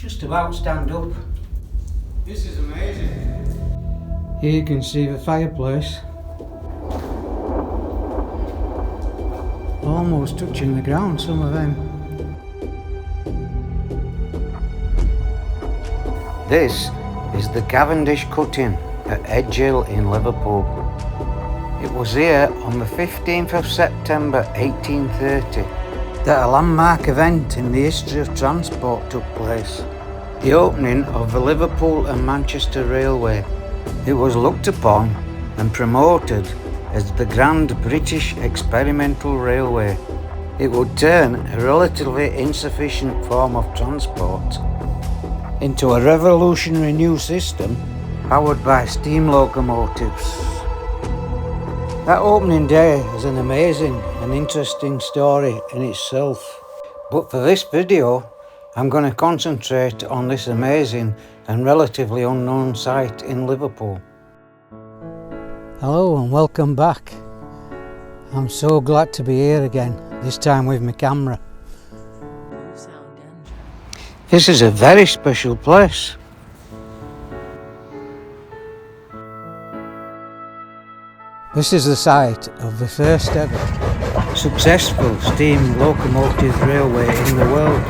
just about stand up. This is amazing. Here you can see the fireplace. Almost touching the ground, some of them. This is the Cavendish Cutting at Edge Hill in Liverpool. It was here on the 15th of September 1830 that a landmark event in the history of transport took place. The opening of the Liverpool and Manchester Railway. It was looked upon and promoted as the Grand British Experimental Railway. It would turn a relatively insufficient form of transport into a revolutionary new system powered by steam locomotives. That opening day is an amazing and interesting story in itself. But for this video, I'm going to concentrate on this amazing and relatively unknown site in Liverpool. Hello and welcome back. I'm so glad to be here again, this time with my camera. This is a very special place. This is the site of the first ever successful steam locomotive railway in the world.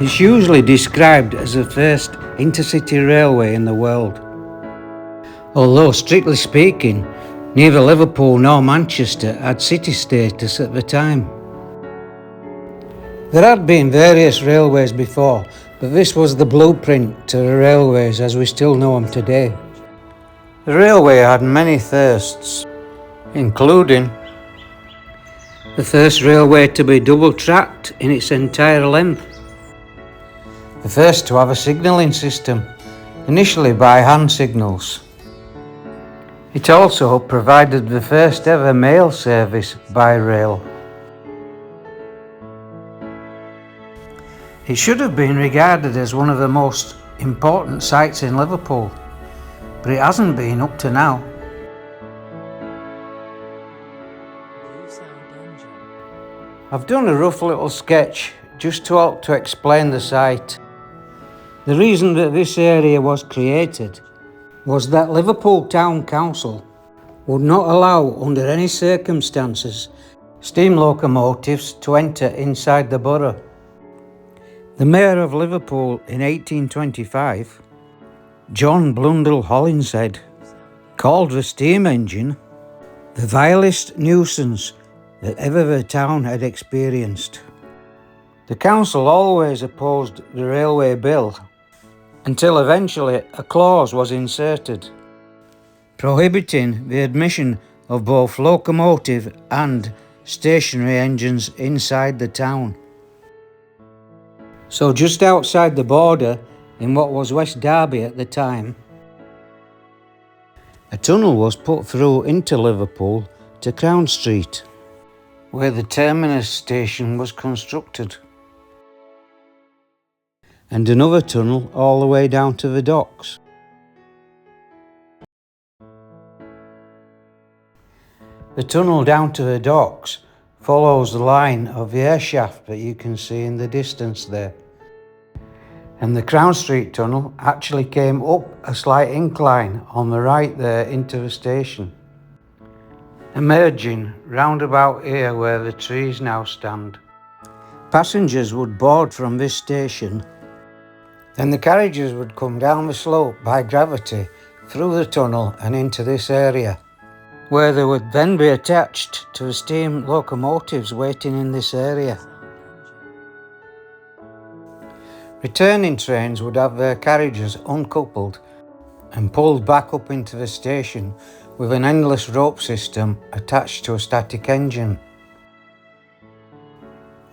It's usually described as the first intercity railway in the world. Although strictly speaking, neither Liverpool nor Manchester had city status at the time. There had been various railways before, but this was the blueprint to the railways as we still know them today. The railway had many firsts, including the first railway to be double-tracked in its entire length, the first to have a signalling system, initially by hand signals. It also provided the first ever mail service by rail. It should have been regarded as one of the most important sites in Liverpool, but it hasn't been up to now. I've done a rough little sketch just to help to explain the site. The reason that this area was created was that Liverpool Town Council would not allow, under any circumstances, steam locomotives to enter inside the borough. The Mayor of Liverpool in 1825, John Blundell Hollinshead, called the steam engine the vilest nuisance that ever the town had experienced. The council always opposed the railway bill until eventually a clause was inserted prohibiting the admission of both locomotive and stationary engines inside the town. So just outside the border, in what was West Derby at the time, a tunnel was put through into Liverpool to Crown Street, where the terminus station was constructed, and another tunnel all the way down to the docks. The tunnel down to the docks follows the line of the air shaft that you can see in the distance there. And the Crown Street tunnel actually came up a slight incline on the right there into the station, emerging round about here where the trees now stand. Passengers would board from this station, then the carriages would come down the slope by gravity through the tunnel and into this area, where they would then be attached to the steam locomotives waiting in this area. Returning trains would have their carriages uncoupled and pulled back up into the station with an endless rope system attached to a static engine.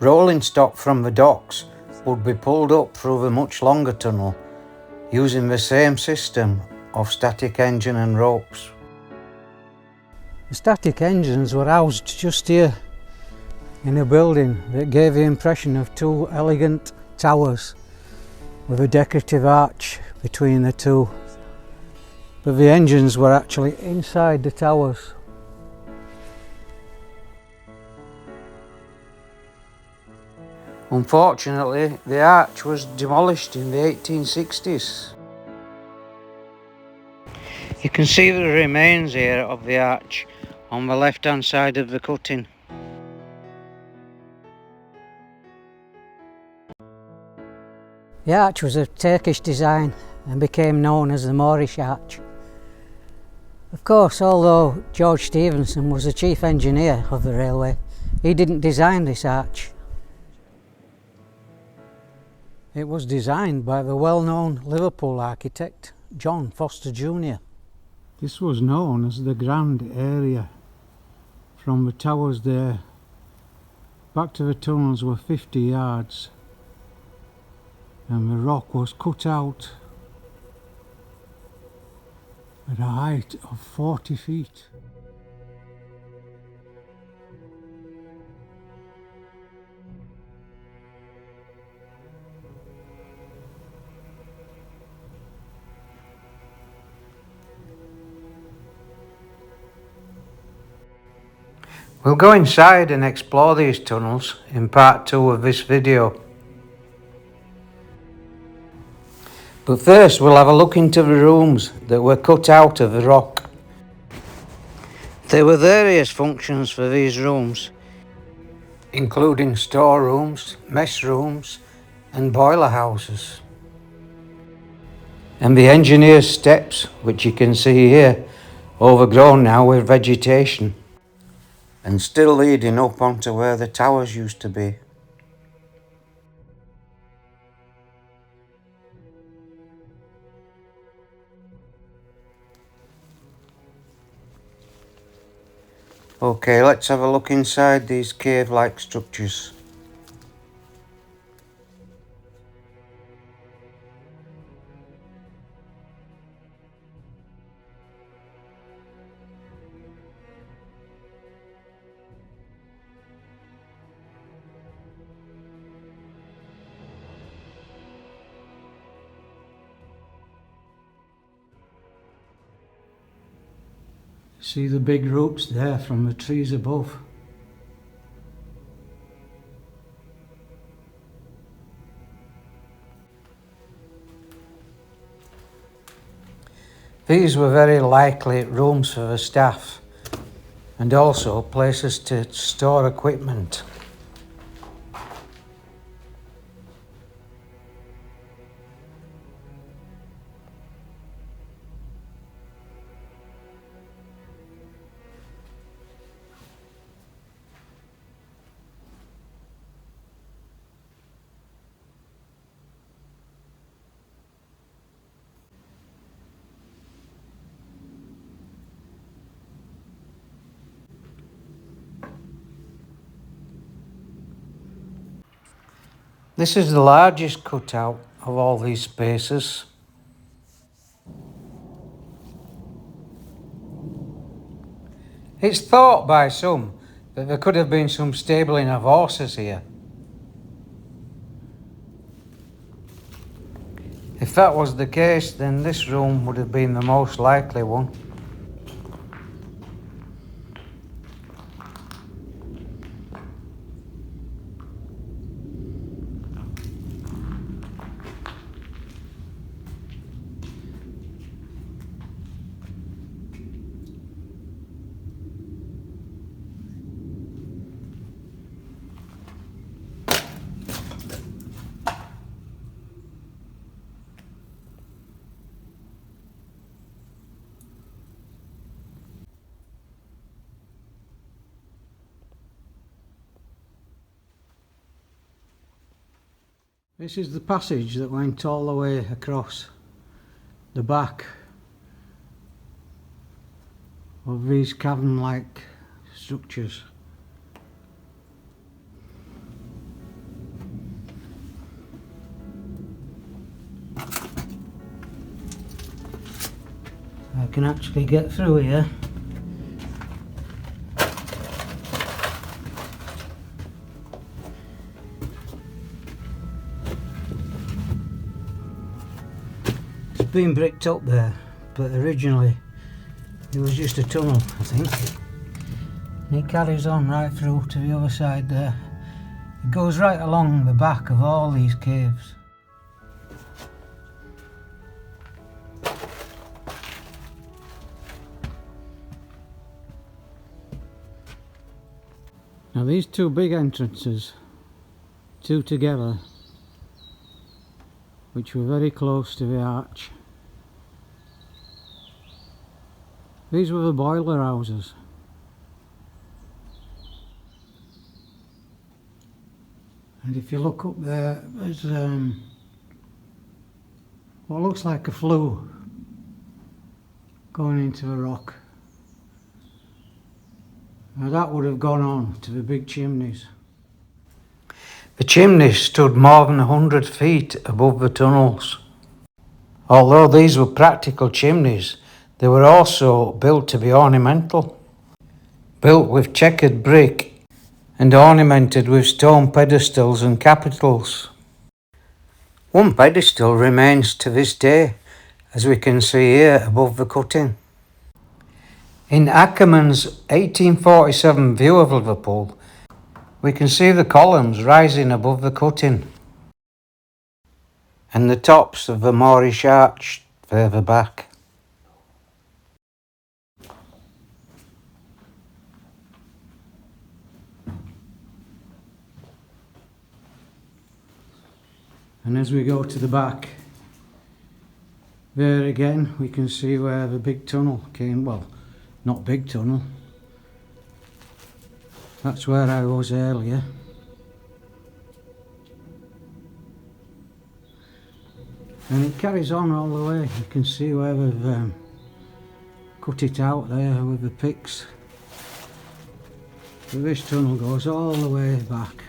Rolling stock from the docks would be pulled up through the much longer tunnel using the same system of static engine and ropes. The static engines were housed just here in a building that gave the impression of two elegant towers with a decorative arch between the two, but the engines were actually inside the towers. Unfortunately, the arch was demolished in the 1860s. You can see the remains here of the arch on the left hand side of the cutting. The arch was of Turkish design and became known as the Moorish Arch. Of course, although George Stephenson was the chief engineer of the railway, he didn't design this arch. It was designed by the well-known Liverpool architect John Foster Jr. This was known as the Grand Area. From the towers there back to the tunnels were 50 yards, and the rock was cut out at a height of 40 feet. We'll go inside and explore these tunnels in part 2 of this video. But first we'll have a look into the rooms that were cut out of the rock. There were various functions for these rooms, including storerooms, mess rooms and boiler houses. And the engineer's steps, which you can see here, overgrown now with vegetation, and still leading up onto where the towers used to be. Okay, let's have a look inside these cave-like structures. See the big roots there from the trees above. These were very likely rooms for the staff and also places to store equipment. This is the largest cutout of all these spaces. It's thought by some that there could have been some stabling of horses here. If that was the case, then this room would have been the most likely one. This is the passage that went all the way across the back of these cavern-like structures. I can actually get through here. Been bricked up there, but originally it was just a tunnel, I think. And it carries on right through to the other side there, It goes right along the back of all these caves. Now these two big entrances, two together, which were very close to the arch, these were the boiler houses. And if you look up there, there's what looks like a flue going into the rock. Now that would have gone on to the big chimneys. The chimneys stood more than 100 feet above the tunnels. Although these were practical chimneys, they were also built to be ornamental. Built with checkered brick and ornamented with stone pedestals and capitals. One pedestal remains to this day, as we can see here above the cutting. In Ackermann's 1847 view of Liverpool, we can see the columns rising above the cutting and the tops of the Moorish arch further back. And as we go to the back, there again we can see where the big tunnel came, well, not big tunnel, that's where I was earlier. And it carries on all the way. You can see where they've cut it out there with the picks. So this tunnel goes all the way back.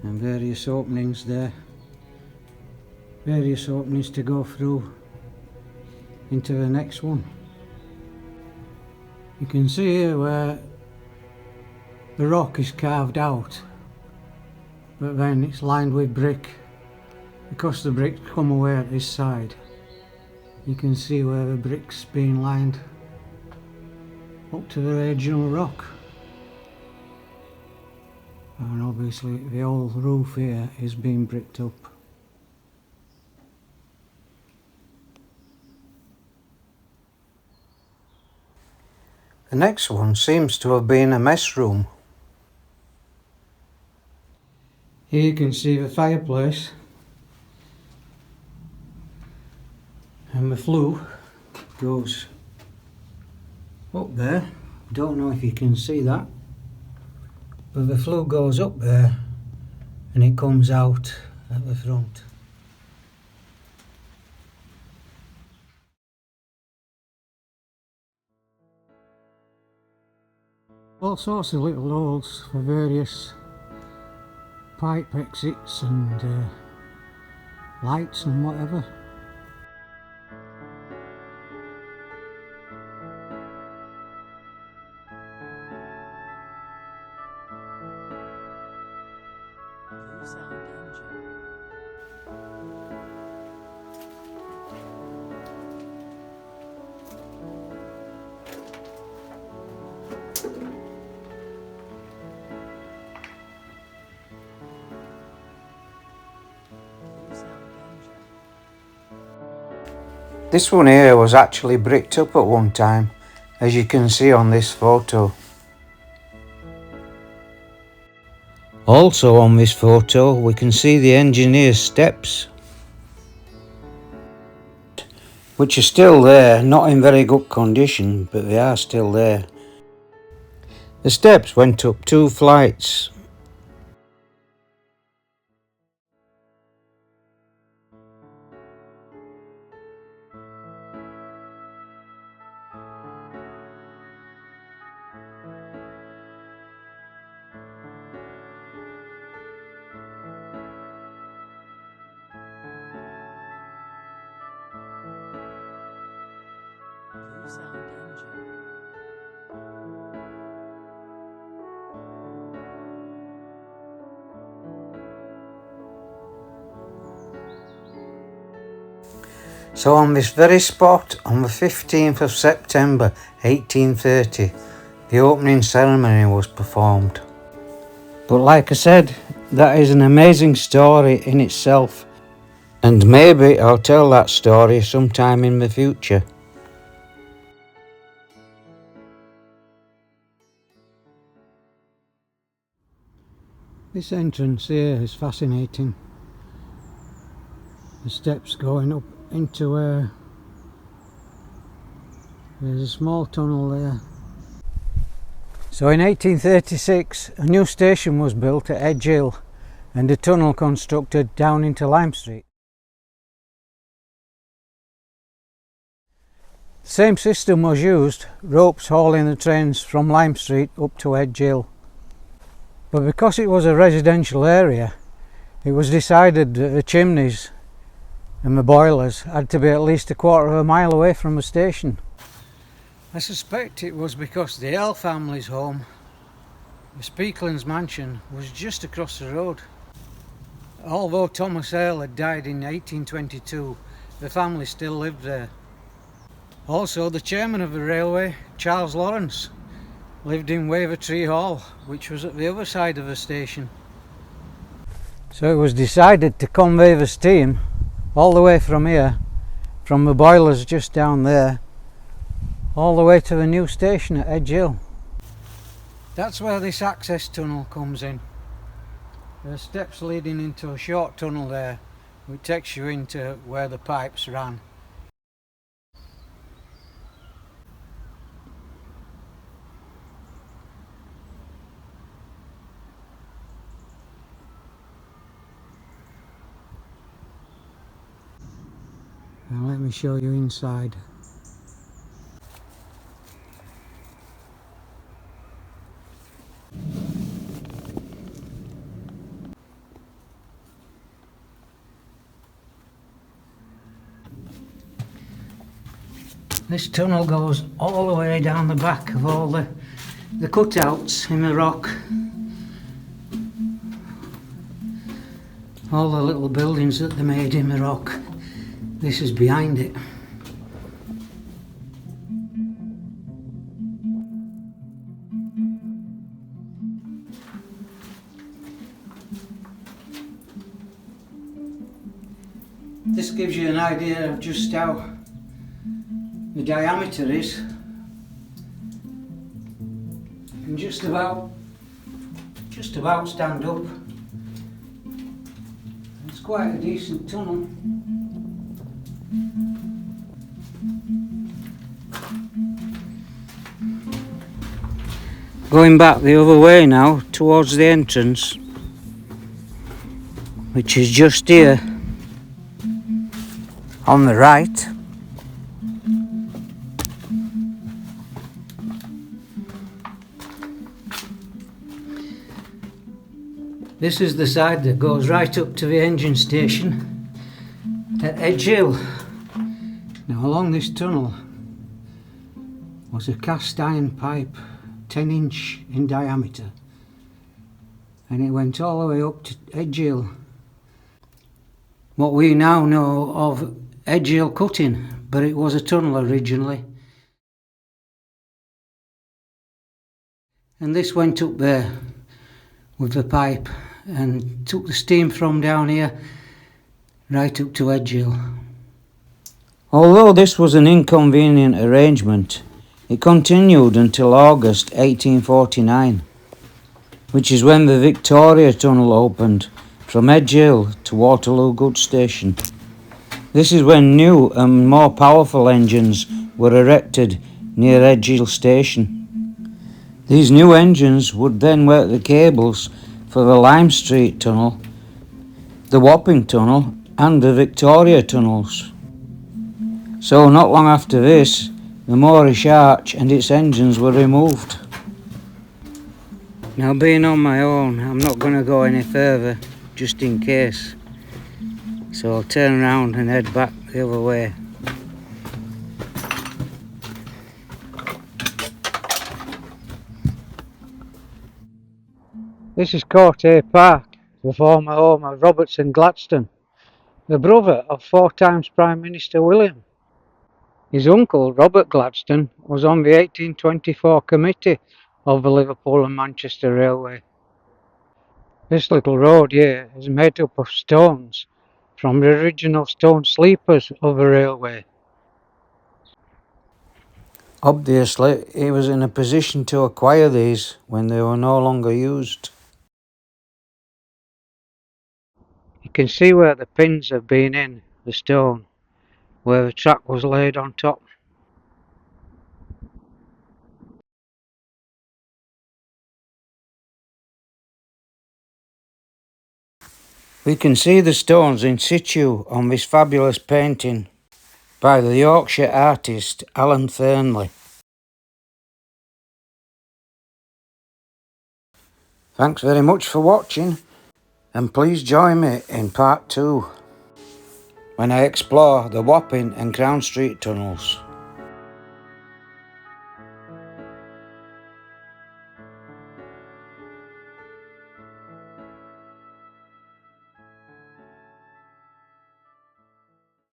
And various openings there. Various openings to go through into the next one. You can see here where the rock is carved out, but then it's lined with brick. Because the bricks come away at this side, you can see where the brick's been lined up to the original rock. And obviously the old roof here is being bricked up. The next one seems to have been a mess room. Here you can see the fireplace and the flue goes up there. Don't know if you can see that, but the flue goes up there and it comes out at the front. All sorts of little holes for various pipe exits and lights and whatever. This one here was actually bricked up at one time, as you can see on this photo. Also on this photo we can see the engineer's steps, which are still there, not in very good condition, but they are still there. The steps went up 2 flights. So on this very spot, on the 15th of September 1830, the opening ceremony was performed. But like I said, that is an amazing story in itself, and maybe I'll tell that story sometime in the future. This entrance here is fascinating. The steps going up into there's a small tunnel there. So in 1836 a new station was built at Edge Hill and a tunnel constructed down into Lime Street. The same system was used, ropes hauling the trains from Lime Street up to Edge Hill. But because it was a residential area, it was decided that the chimneys and the boilers had to be at least a quarter of a mile away from the station. I suspect it was because the Earl family's home, the Speaklands mansion, was just across the road. Although Thomas Earl had died in 1822, the family still lived there. Also, the chairman of the railway, Charles Lawrence, lived in Wavertree Hall, which was at the other side of the station. So it was decided to convey the steam all the way from here, from the boilers just down there, all the way to the new station at Edge Hill. That's where this access tunnel comes in. There are steps leading into a short tunnel there, which takes you into where the pipes ran. Now let me show you inside. This tunnel goes all the way down the back of all the cutouts in the rock. All the little buildings that they made in the rock. This is behind it. This gives you an idea of just how the diameter is, and just about stand up. It's quite a decent tunnel. Going back the other way now towards the entrance, which is just here on the right. This is the side that goes right up to the engine station at Edge Hill. Now along this tunnel was a cast iron pipe, 10-inch in diameter, and it went all the way up to Edge Hill. What we now know of Edge Hill cutting, but it was a tunnel originally. And this went up there with the pipe and took the steam from down here right up to Edge Hill. Although this was an inconvenient arrangement, it continued until August 1849, which is when the Victoria Tunnel opened from Edge Hill to Waterloo Goods Station. This is when new and more powerful engines were erected near Edge Hill Station. These new engines would then work the cables for the Lime Street Tunnel, the Wapping Tunnel and the Victoria Tunnels. So not long after this, the Moorish Arch and its engines were removed. Now, being on my own, I'm not going to go any further, just in case. So I'll turn around and head back the other way. This is Courtay Park, the former home of Robertson Gladstone, the brother of 4 times Prime Minister William. His uncle, Robert Gladstone, was on the 1824 committee of the Liverpool and Manchester Railway. This little road here is made up of stones from the original stone sleepers of the railway. Obviously, he was in a position to acquire these when they were no longer used. You can see where the pins have been in the stone, where the track was laid on top. We can see the stones in situ on this fabulous painting by the Yorkshire artist Alan Thurnley. Thanks very much for watching, and please join me in part 2 when I explore the Wapping and Crown Street tunnels.